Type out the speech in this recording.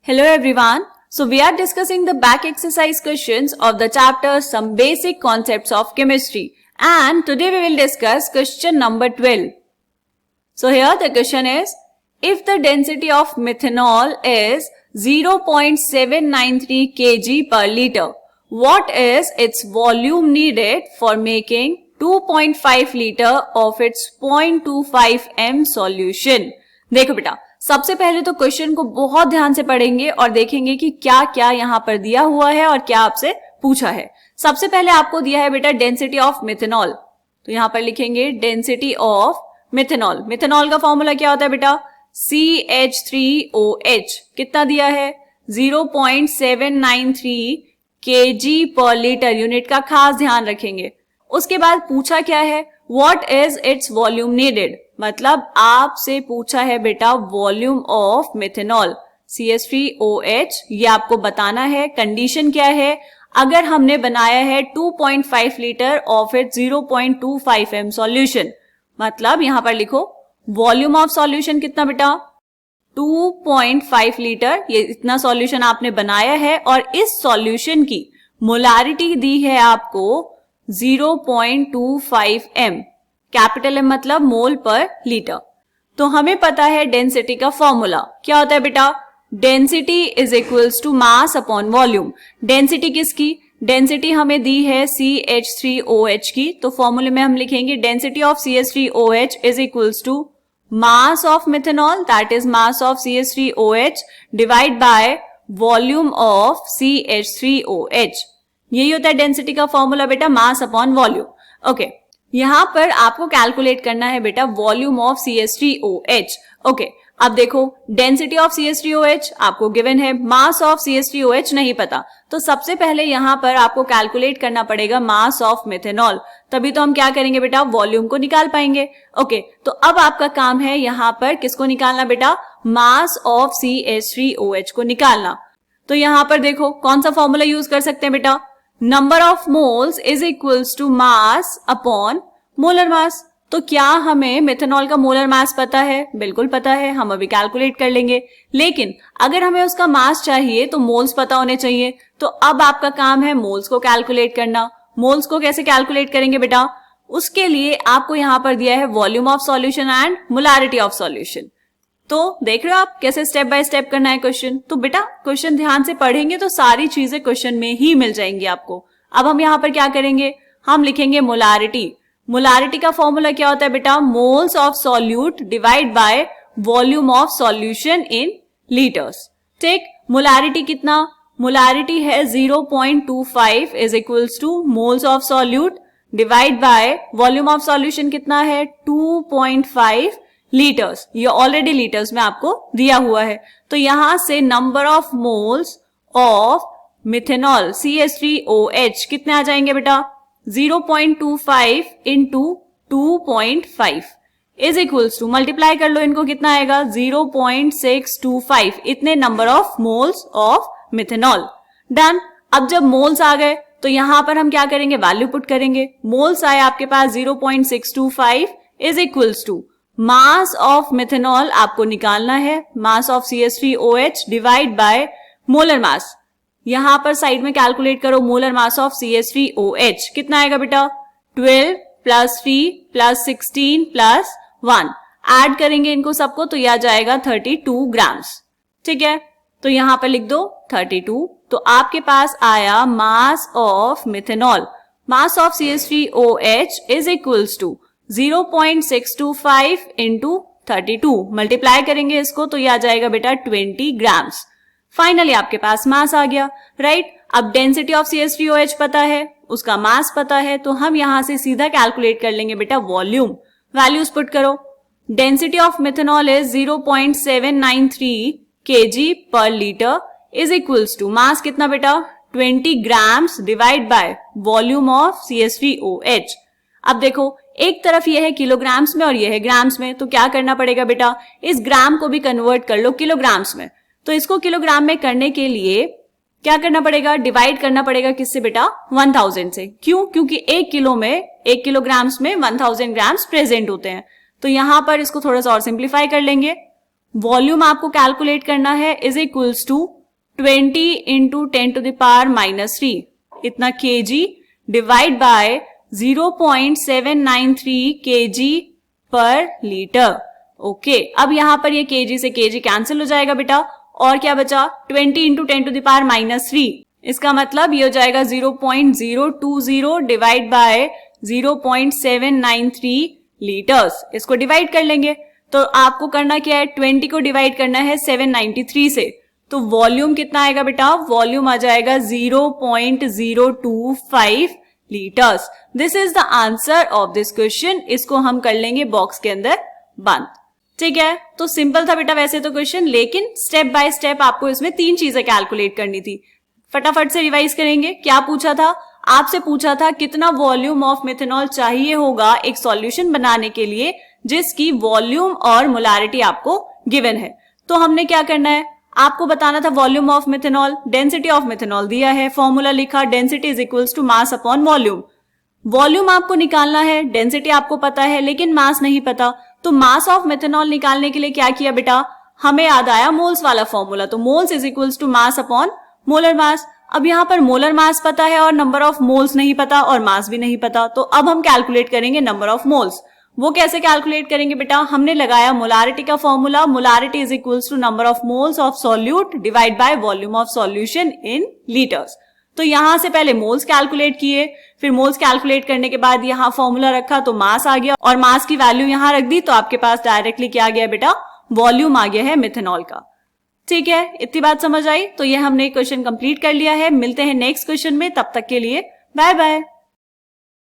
Hello everyone. So we are discussing the back exercise questions of the chapter Some Basic Concepts of Chemistry. And today we will discuss question number 12. So here the question is, if the density of methanol is 0.793 kg per liter, what is its volume needed for making 2.5 liter of its 0.25 m solution? देखो बेटा, सबसे पहले तो question को बहुत ध्यान से पढ़ेंगे और देखेंगे कि क्या क्या यहाँ पर दिया हुआ है और क्या आपसे पूछा है। सबसे पहले आपको दिया है बेटा डेंसिटी ऑफ मिथेनॉल, तो यहाँ पर लिखेंगे डेंसिटी ऑफ मिथेनॉल। मिथेनॉल का फॉर्मूला क्या होता है बेटा? CH3OH। कितना दिया है? 0.793 kg पर लीटर। यूनिट का खास ध्यान रखेंगे। उसके बाद पूछा क्या है? What is its volume needed, मतलब आपसे पूछा है बेटा वॉल्यूम ऑफ मिथेनॉल CH3OH, ये आपको बताना है। कंडीशन क्या है? अगर हमने बनाया है 2.5 litre of it 0.25 m solution, मतलब यहां पर लिखो वॉल्यूम ऑफ सॉल्यूशन कितना बेटा? 2.5 लीटर। ये इतना सॉल्यूशन आपने बनाया है और इस सॉल्यूशन की मोलारिटी दी है आपको 0.25 m, कैपिटल M मतलब मोल पर लीटर। तो हमें पता है डेंसिटी का फॉर्मूला क्या होता है बेटा? Density is equals to mass upon volume. Density किसकी? डेंसिटी हमें दी है CH3OH की, तो फॉर्मूले में हम लिखेंगे density of CH3OH is equals to mass of methanol, that is mass of CH3OH divide by volume of CH3OH। यही होता है डेंसिटी का फॉर्मूला बेटा, मास अपॉन वॉल्यूम। ओके, यहां पर आपको कैलकुलेट करना है बेटा वॉल्यूम ऑफ CH3OH। ओके, अब देखो डेंसिटी ऑफ CH3OH आपको गिवन है, मास ऑफ CH3OH नहीं पता, तो सबसे पहले यहां पर आपको कैलकुलेट करना पड़ेगा मास ऑफ मिथेनॉल, तभी तो हम क्या करेंगे बेटा? वॉल्यूम को निकाल पाएंगे। ओके, तो अब आपका काम है यहां पर किसको निकालना बेटा? मास ऑफ CH3OH को निकालना। तो यहां पर देखो कौन सा फॉर्मूला यूज कर सकते हैं बेटा? Number of moles is equals to mass upon molar mass. तो क्या हमें मिथेनॉल का मोलर मास पता है? बिल्कुल पता है, हम अभी कैलकुलेट कर लेंगे। लेकिन अगर हमें उसका मास चाहिए तो मोल्स पता होने चाहिए। तो अब आपका काम है मोल्स को कैलकुलेट करना। मोल्स को कैसे कैलकुलेट करेंगे बेटा? उसके लिए आपको यहां पर दिया है volume of solution and molarity of solution. तो देख रहे हो आप कैसे स्टेप बाय स्टेप करना है क्वेश्चन। तो बेटा क्वेश्चन ध्यान से पढ़ेंगे तो सारी चीजें क्वेश्चन में ही मिल जाएंगी आपको। अब हम यहाँ पर क्या करेंगे? हम लिखेंगे मोलारिटी। मोलारिटी का फॉर्मूला क्या होता है बेटा? Moles of solute divide by volume of solution in litres. ठीक, मोलारिटी कितना? मोलारिटी है 0.25 is equals two moles of solute divide by volume of solution कितना है? 2.5 लीटर्स। ये ऑलरेडी लीटर्स में आपको दिया हुआ है। तो यहां से number of moles of methanol CH3OH कितने आ जाएंगे बेटा? 0.25 into 2.5 is equals to, multiply कर लो इनको, कितना आएगा? 0.625। इतने number of moles of methanol. Done. अब जब मोल्स आ गए तो यहां पर हम क्या करेंगे? वैल्यू पुट करेंगे। मोल्स आए आपके पास 0.625 is equals to mass of methanol आपको निकालना है, mass of CH3OH divide by molar mass. यहां पर साइड में कैलकुलेट करो मोलर मास ऑफ CH3OH कितना आएगा बेटा? 12 प्लस 3 प्लस 16 प्लस 1। ऐड करेंगे इनको सबको तो यह आ जाएगा 32 ग्राम्स। ठीक है, तो यहां पर लिख दो 32। तो आपके पास आया mass of methanol, mass of CH3OH is equals to 0.625 into 32। Multiply करेंगे इसको तो यह आ जाएगा बेटा 20 ग्राम्स। फाइनली आपके पास मास आ गया, राइट। अब डेंसिटी ऑफ CH3OH पता है, उसका मास पता है, तो हम यहां से सीधा कैलकुलेट कर लेंगे बेटा वॉल्यूम। वैल्यूज पुट करो। Density of methanol is 0.793 kg per litre is equals to mass कितना बेटा? 20 grams divide by volume of CH3OH। अब देखो एक तरफ ये है किलोग्राम्स में और ये है ग्राम्स में, तो क्या करना पड़ेगा बेटा? इस ग्राम को भी कन्वर्ट कर लो किलोग्राम्स में। तो इसको किलोग्राम में करने के लिए क्या करना पड़ेगा? डिवाइड करना पड़ेगा किससे बेटा? 1000 से। क्यों? क्योंकि 1 किलो में 1 किलोग्राम्स में 1000 ग्राम्स प्रेजेंट होते हैं। तो यहां पर इसको थोड़ा सा और सिंप्लीफाई कर लेंगे। वॉल्यूम आपको कैलकुलेट करना है इज इक्वल्स टू 20 इंटू 10⁻³ इतना kg divide by 0.793 kg per litre. Okay, अब यहां पर ये kg से kg कैंसिल हो जाएगा बेटा, और क्या बचा 20 इंटू 10⁻³ इसका मतलब ये हो जाएगा 0.020 डिवाइड बाय 0.793 लीटर्स। इसको डिवाइड कर लेंगे तो आपको करना क्या है, 20 को डिवाइड करना है 793 से, तो वॉल्यूम कितना आएगा बेटा, वॉल्यूम आ जाएगा 0.025 litres. This is the answer of this question. इसको हम कर लेंगे बॉक्स के अंदर बंद। ठीक है, तो सिंपल था बेटा वैसे तो क्वेश्चन, लेकिन स्टेप बाय स्टेप आपको इसमें 3 चीजें कैलकुलेट करनी थी। फटाफट से रिवाइज करेंगे। क्या पूछा था आपसे, पूछा था कितना वॉल्यूम ऑफ मिथेनॉल चाहिए होगा एक सॉल्यूशन बनाने के लिए जिसकी वॉल्यूम और मोलारिटी आपको गिवन है। तो हमने क्या करना है, आपको बताना था volume of methanol, density of methanol दिया है, फॉर्मूला लिखा, density is equals to mass upon volume. Volume आपको निकालना है, डेंसिटी आपको पता है लेकिन मास नहीं पता, तो मास ऑफ मिथेनॉल निकालने के लिए क्या किया बेटा, हमें याद आया मोल्स वाला फॉर्मूला, तो moles is equals to mass upon molar mass. अब यहां पर मोलर मास पता है और नंबर ऑफ मोल्स नहीं पता और मास भी नहीं पता, तो अब हम कैलकुलेट करेंगे नंबर ऑफ मोल्स। वो कैसे कैलकुलेट करेंगे बेटा, हमने लगाया मोलारिटी का formula, molarity is equals to number of moles of solute divide by volume of solution in litres. तो यहां से पहले मोल्स कैलकुलेट किए, फिर मोल्स कैलकुलेट करने के बाद यहां फॉर्मूला रखा तो मास आ गया, और मास की वैल्यू यहां रख दी तो आपके पास डायरेक्टली क्या आ गया बेटा, वॉल्यूम आ गया है मिथेनॉल का। ठीक है, इतनी बात समझ आई। तो ये हमने क्वेश्चन कंप्लीट कर लिया है। मिलते हैं नेक्स्ट क्वेश्चन में, तब तक के लिए बाय बाय।